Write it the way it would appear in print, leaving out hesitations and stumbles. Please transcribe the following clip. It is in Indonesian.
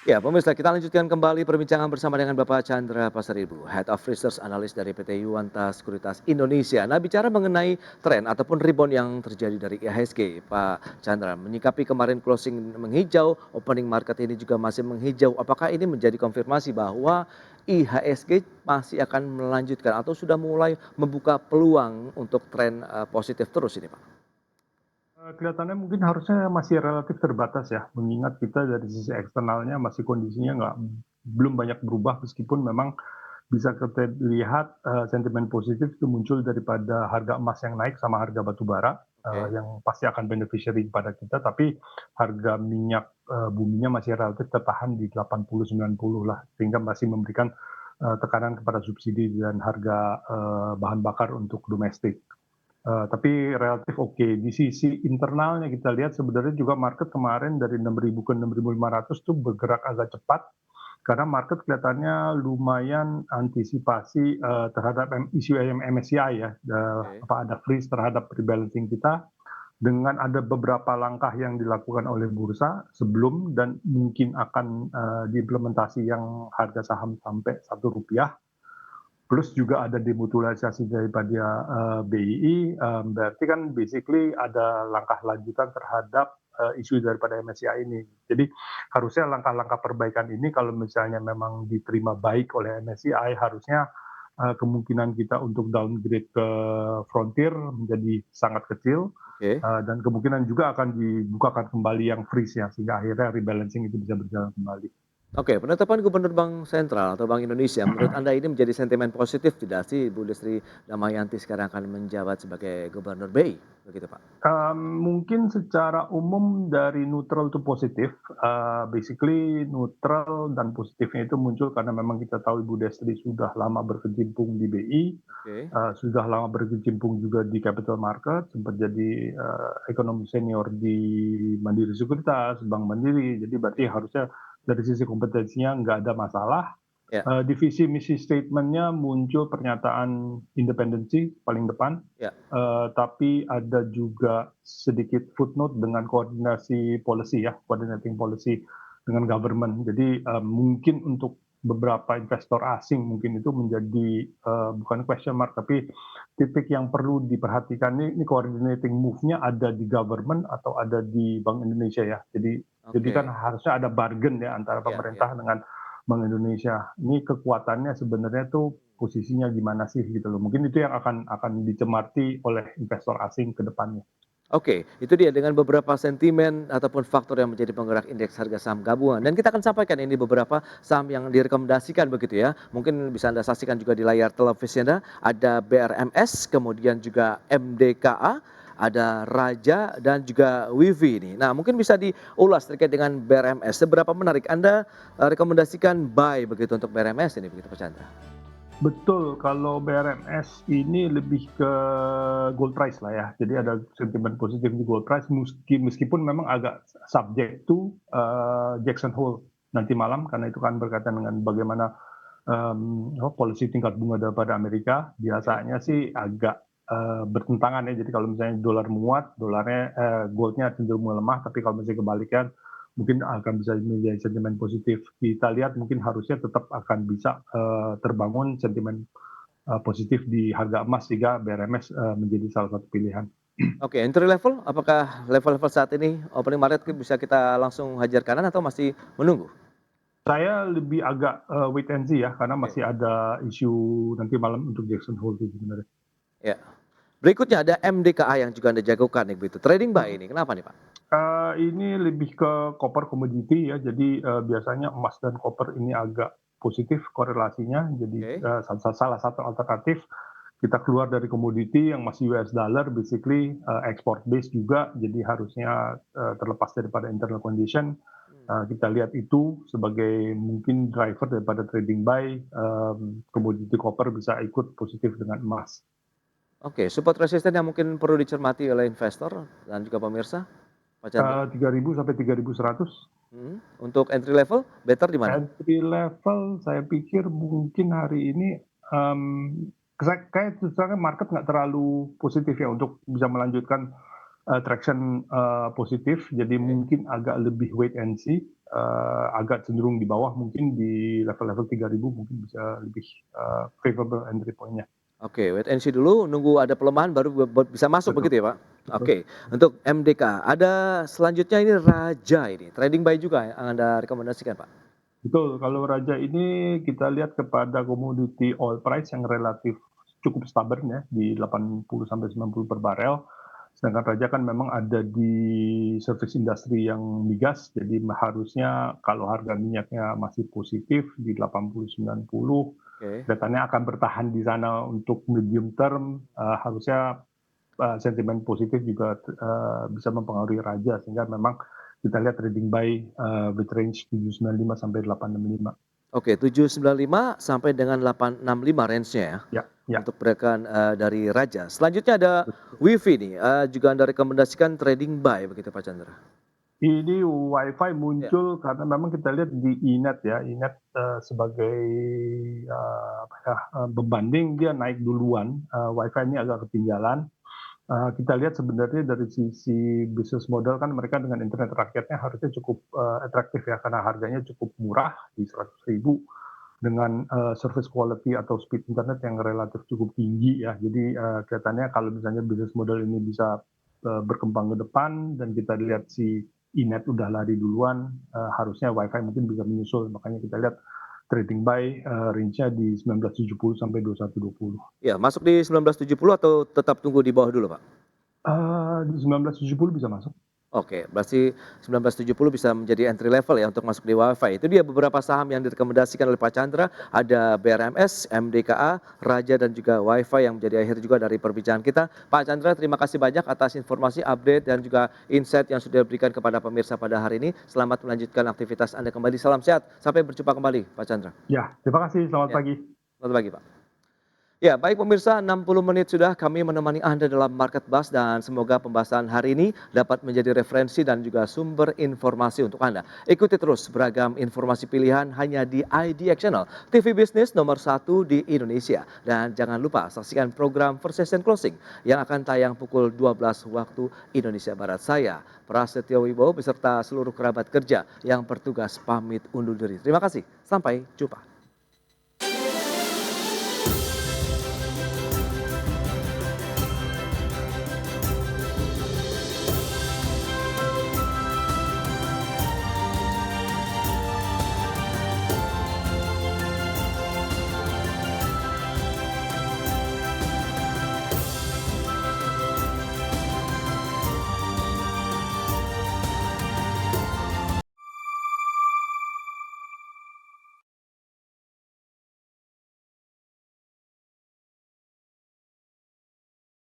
Ya, pemirsa, kita lanjutkan kembali perbincangan bersama dengan Bapak Chandra Pasaribu, Head of Research Analyst dari PT Yuanta Sekuritas Indonesia. Nah, bicara mengenai tren ataupun rebound yang terjadi dari IHSG, Pak Chandra, menyikapi kemarin closing menghijau, opening market ini juga masih menghijau. Apakah ini menjadi konfirmasi bahwa IHSG masih akan melanjutkan atau sudah mulai membuka peluang untuk tren positif terus ini, Pak? Kelihatannya mungkin harusnya masih relatif terbatas ya, mengingat kita dari sisi eksternalnya masih kondisinya belum banyak berubah meskipun memang bisa kita lihat, sentimen positif itu muncul daripada harga emas yang naik sama harga batu bara, Oke. yang pasti akan beneficiary pada kita, tapi harga minyak, buminya masih relatif tertahan di 80, 90 lah, sehingga masih memberikan, tekanan kepada subsidi dan harga, bahan bakar untuk domestik. Tapi relatif oke. Di sisi internalnya kita lihat sebenarnya juga market kemarin dari 6.000 ke 6.500 tuh bergerak agak cepat, karena market kelihatannya lumayan antisipasi, terhadap isu MSCI ya, Oke. ada freeze terhadap rebalancing kita, dengan ada beberapa langkah yang dilakukan oleh bursa sebelum dan mungkin akan, diimplementasi yang harga saham sampai ₹1. Plus juga ada demutualisasi daripada BII, berarti kan basically ada langkah lanjutan terhadap isu daripada MSCI ini. Jadi harusnya langkah-langkah perbaikan ini kalau misalnya memang diterima baik oleh MSCI, harusnya kemungkinan kita untuk downgrade ke Frontier menjadi sangat kecil, Oke. dan kemungkinan juga akan dibukakan kembali yang freeze ya, sehingga akhirnya rebalancing itu bisa berjalan kembali. Oke, penetapan Gubernur Bank Sentral atau Bank Indonesia, menurut Anda ini menjadi sentimen positif tidak sih Bu Listri Damayanti sekarang akan menjabat sebagai Gubernur BI, begitu Pak? Mungkin secara umum dari neutral to positif, basically neutral dan positifnya itu muncul karena memang kita tahu Ibu Destri sudah lama berkecimpung di BI, Oke. sudah lama berkecimpung juga di capital market, sempat jadi, ekonom senior di Mandiri Sekuritas, Bank Mandiri, jadi berarti Oke. harusnya dari sisi kompetensinya nggak ada masalah. Ya. Divisi misi statement-nya muncul pernyataan independensi paling depan, Ya. tapi ada juga sedikit footnote dengan koordinasi policy ya, coordinating policy dengan government. Jadi, mungkin untuk beberapa investor asing mungkin itu menjadi, bukan question mark, tapi titik yang perlu diperhatikan ini coordinating move-nya ada di government atau ada di Bank Indonesia ya. Jadi kan Oke. harusnya ada bargain ya antara Ya. Ya. pemerintah dengan Bank Indonesia. Ini kekuatannya sebenarnya tuh posisinya gimana sih gitu loh. Mungkin itu yang akan dicermati oleh investor asing ke depannya. Oke, itu dia dengan beberapa sentimen ataupun faktor yang menjadi penggerak indeks harga saham gabungan. Dan kita akan sampaikan ini beberapa saham yang direkomendasikan begitu ya. Mungkin bisa Anda saksikan juga di layar televisi Anda. Ada BRMS, kemudian juga MDKA, ada Raja dan juga Wivi ini. Nah, mungkin bisa diulas terkait dengan BRMS. Seberapa menarik Anda rekomendasikan buy begitu untuk BRMS ini begitu Pak Chandra? Betul, kalau BRMS ini lebih ke gold price lah ya. Jadi Oke. ada sentimen positif di gold price meskipun memang agak subject to, Jackson Hole nanti malam karena itu kan berkaitan dengan bagaimana, polisi tingkat bunga daripada Amerika. Oke. Biasanya sih agak, bertentangan ya. Jadi kalau misalnya dolar menguat, goldnya cenderung melemah, tapi kalau misalnya kebalikan, mungkin akan bisa menjadi sentimen positif. Kita lihat mungkin harusnya tetap akan bisa, terbangun sentimen, positif di harga emas sehingga BRMS, menjadi salah satu pilihan. Oke, entry level, apakah level-level saat ini opening market bisa kita langsung hajar kanan atau masih menunggu? Saya lebih agak, wait and see ya, karena Oke. masih ada isu nanti malam untuk Jackson Hole sih sebenarnya. Ya. Berikutnya ada MDKA yang juga Anda jagokan nih begitu, trading buy ini, kenapa nih Pak? Ini lebih ke copper commodity ya, jadi, biasanya emas dan copper ini agak positif korelasinya, jadi, Oke. salah satu alternatif kita keluar dari komoditi yang masih US dollar basically, export base juga, jadi harusnya, terlepas daripada internal condition, Mmm. kita lihat itu sebagai mungkin driver daripada trading buy, komoditi copper bisa ikut positif dengan emas. Oke, support resisten yang mungkin perlu dicermati oleh investor dan juga pemirsa, Pak Chandra? 3.000 sampai 3.100. Untuk entry level better di mana? Entry level saya pikir mungkin hari ini, mmm, kayak terus terang market nggak terlalu positif ya untuk bisa melanjutkan, traction, positif, jadi Oke. mungkin agak lebih wait and see, agak cenderung di bawah, mungkin di level-level 3.000 mungkin bisa lebih favorable entry point-nya. Oke, wait and see dulu, nunggu ada pelemahan baru bisa masuk Betul, begitu ya, Pak? betul. Oke, untuk MDK, ada selanjutnya ini Raja ini, trading buy juga yang Anda rekomendasikan, Pak? Betul, kalau Raja ini kita lihat kepada komoditi oil price yang relatif cukup stabil ya, di 80 sampai 90 per barel. Sedangkan Raja kan memang ada di service industri yang migas, jadi harusnya kalau harga minyaknya masih positif di 80-90, Oke. kelihatannya akan bertahan di sana untuk medium term, harusnya sentimen positif juga bisa mempengaruhi Raja, sehingga memang kita lihat trading buy with range 795 sampai 865. Oke, 795 sampai dengan 865 range-nya ya, Ya, ya. untuk pergerakan, dari Raja. Selanjutnya ada WiFi nih, juga Anda rekomendasikan trading buy begitu Pak Chandra? Ini WiFi Ya, muncul karena memang kita lihat di Inet ya, Inet sebagai apa ya, pembanding dia naik duluan, WiFi ini agak ketinggalan. Kita lihat sebenarnya dari sisi bisnis model kan mereka dengan internet rakyatnya harusnya cukup atraktif ya, karena harganya cukup murah di 100.000 dengan service quality atau speed internet yang relatif cukup tinggi ya. Jadi kelihatannya kalau misalnya bisnis model ini bisa berkembang ke depan dan kita lihat si Inet udah lari duluan, harusnya WiFi mungkin bisa menyusul. Makanya kita lihat trading buy range-nya di 1970 sampai 2120. ya masuk di 1970 atau tetap tunggu di bawah dulu, Pak? Di 1970 bisa masuk. Oke, berarti 1970 bisa menjadi entry level ya untuk masuk di WiFi. Itu dia beberapa saham yang direkomendasikan oleh Pak Chandra, ada BRMS, MDKA, Raja dan juga WiFi yang menjadi akhir juga dari perbincangan kita. Pak Chandra, terima kasih banyak atas informasi, update dan juga insight yang sudah diberikan kepada pemirsa pada hari ini. Selamat melanjutkan aktivitas Anda kembali. Salam sehat. Sampai berjumpa kembali, Pak Chandra. Ya, terima kasih. Selamat Ya, pagi. selamat pagi, Pak. Ya, baik pemirsa, 60 menit sudah kami menemani Anda dalam Market Buzz dan semoga pembahasan hari ini dapat menjadi referensi dan juga sumber informasi untuk Anda. Ikuti terus beragam informasi pilihan hanya di IDX Channel, TV bisnis nomor 1 di Indonesia. Dan jangan lupa saksikan program First Session Closing yang akan tayang pukul 12 waktu Indonesia Barat. Saya, Prasetyo Wibowo beserta seluruh kerabat kerja yang bertugas pamit undur diri. Terima kasih, sampai jumpa.